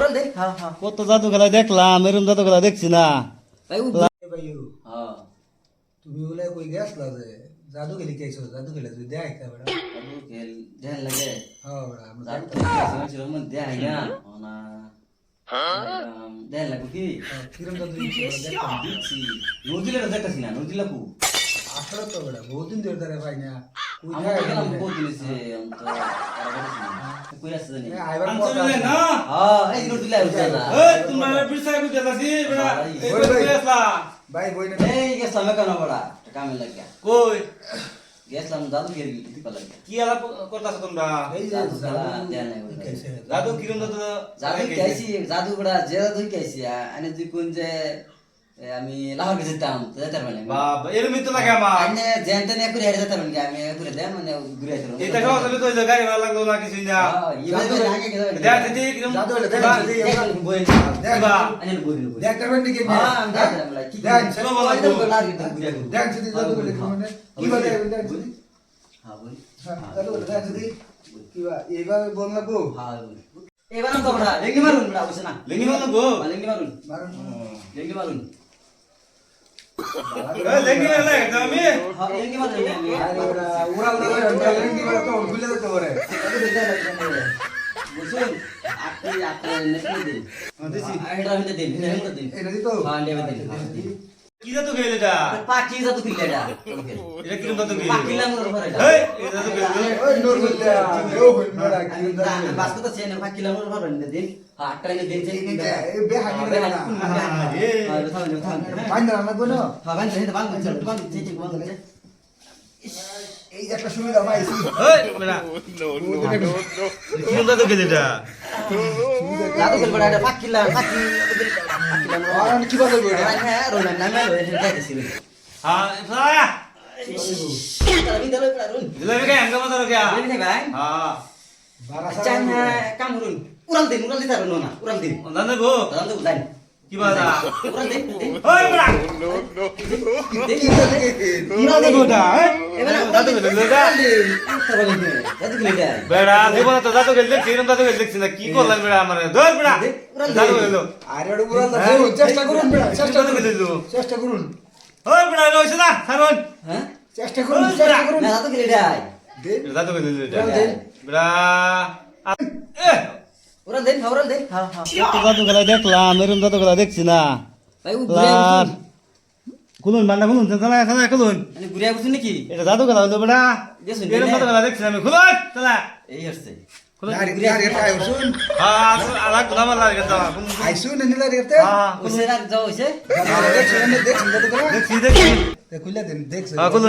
Oral দে হ্যাঁ হ্যাঁ কত জাদু খেলা দেখলাম, এরকম জাদু খেলা দেখছি না। ভাই ভাইও হ্যাঁ তুমি বলে কই গেছলা যে জাদু খেলি কেছো জাদু খেলে তুই দেখ একটা বেটা জাদু খেল দেন লাগে হ্যাঁ বেটা আমরা জাদু খেল ছিল মন দে আইনা না দেন লাগে কি কিরম জাদু দেখতাম দিচ্ছি নজিলা দেখতাছি না নজিলা কু আসলে তো বেটা বহুত দিন ধরে ধরে পাই না কই আমরা যায় গেলাম বহুত দিনেছে অন্ত কই আছে জানি আইবার আমি পর চলে না হ্যাঁ এই নজিলা উঠে না এই তোমরা বিরসাই বুঝতে যাচ্ছি বড়া এই ওই ভাই। কই আসলা ভাই বই না এই গেছলাম কেন বড়া কামে লাগিয়া কই গেছলাম জাদু খেল দিতে লাগিয়া কি আলাপ করতাছ তোমরা? এই যে জাদু খেলা জাদু দেন নাই কেছে জাদু কিরম জাদু? জাদু খাইছি জাদু বড়া যে জাদু খাইছি আনে তুই কোন যে আমি লাহোর গেছে যেতাম যেতে পারলাম বাবা এরমি তো লাগে আমার। আনে জেনতে নে করে হেরে যেতে পারলাম আমি করে দেন মানে ঘুরে আসলাম এটা খাও তুমি কই গাড়ি ভাড়া লাগলো না কিছু না। ইবে আগে গেল দেখ দিদি কিরম জাদু হলে দেখ বা- যদি বই দেখ বা আনে বই বই দেখ করবেন নাকি হ্যাঁ আমি দেখলাম লাইক কি দেখ, চলো বলো, বলো। দেখ যদি জাদু খেলে মানে কি বলে দেখ যদি হ্যাঁ বই হ্যাঁ জাদু খেলে দেখ যদি কি বা এইভাবে বলনা গো হ্যাঁ বই এবার তো বড়া লেঙ্গি মারুন বড়া বুঝছ না লেঙ্গি মারুন গো? লেঙ্গি মারুন মারুন লেঙ্গি মারুন এই লেঙ্গি মারলে একদম আমি। হ্যাঁ লেঙ্গি মারুন আমি আরে ওরা উড়াল না রেন্ডি বলে তো খুলে দিতে পারে বুঝুন আপনি আপনার নেটে দিন দিছি এটা হইতে দিন এটা দিন এটা দিতো হ্যাঁ লেবে দিন কি জাদু খেলে এটা? পাখি জাদু কিলে এটা এটা কিরম জাদু খেলে? পাখি লাঙ্গুর উপরে এটা এই এই জাদু খেলে? ওই নোর বলতে ও হই মেরা কি জাদু বাস কথা চেন পাখি লাঙ্গুর উপরে দিন আটটা দিন চেন দিন এই বে হাগি না বাইন্দা না গোনো হ্যাঁ ভাই এটা বাং চল বাং চেন বাং করে এই একটা সুবিধা পাইছি এই বেটা কিরম জাদু খেলে এটা? জাদু খেল বড় এটা পাখি লাঙ্গুর আর কি বলবো এটা হ্যাঁ রোনা নামে লো এটা যাইছিল হ্যাঁ সায়া তারা বিন দলো পড়া রুন দিলামি কে আমগা মতো কে? দিন নে ভাই হ্যাঁ বারা চাইনা কামরুন উড়াল দিন তারো না উড়াল দিন অন্দান গো দাদা তো বুঝাই কি বাজা? উড়াল দিন ওই বেটা উড়াল দিন গোটা এবারে জাদু খেলে এটা? জাদু কিলে এটা বেড়া জীবনে তো জাদু খেলে দেখছি এরকম জাদু খেলে দেখছি না কি করলাম বেড়া আমার ধর বেড়া জাদু খেলো আরে ওটা উড়াল না চেষ্টা করুন বেটা চেষ্টা জাদু করুন খেলে চেষ্টা করুন ওই বেড়া লইছে না সারন হ্যাঁ চেষ্টা করুন চেষ্টা করুন না জাদু কিলে এটা দে জাদু খেলে এটা উড়াল দে বেড়া এ উড়াল দিন হ্যাঁ হ্যাঁ কত জাদু খেলা দেখলাম, এরকম জাদু খেলা দেখছি না। ভাই ও ঘুরে আর খুলুন বান্না খুলুন, চালা চালা খুলুন। মানে ঘুরে আসুন নাকি এটা জাদু খেলা হলো বেটা, দেখুন এরকম জাদু খেলা দেখছি না আমি। খুলুন চালা এই আসছে আরে আরে আইসুন হ্যাঁ আলাগ নাম লাগে তো আইসুন নিলা রেতে হ্যাঁ ওসে রাখ যাও হইছে দেখছেন দেখছেন দেখছি দেখছি খুলে দেন দেখছেন হ্যাঁ খুলুন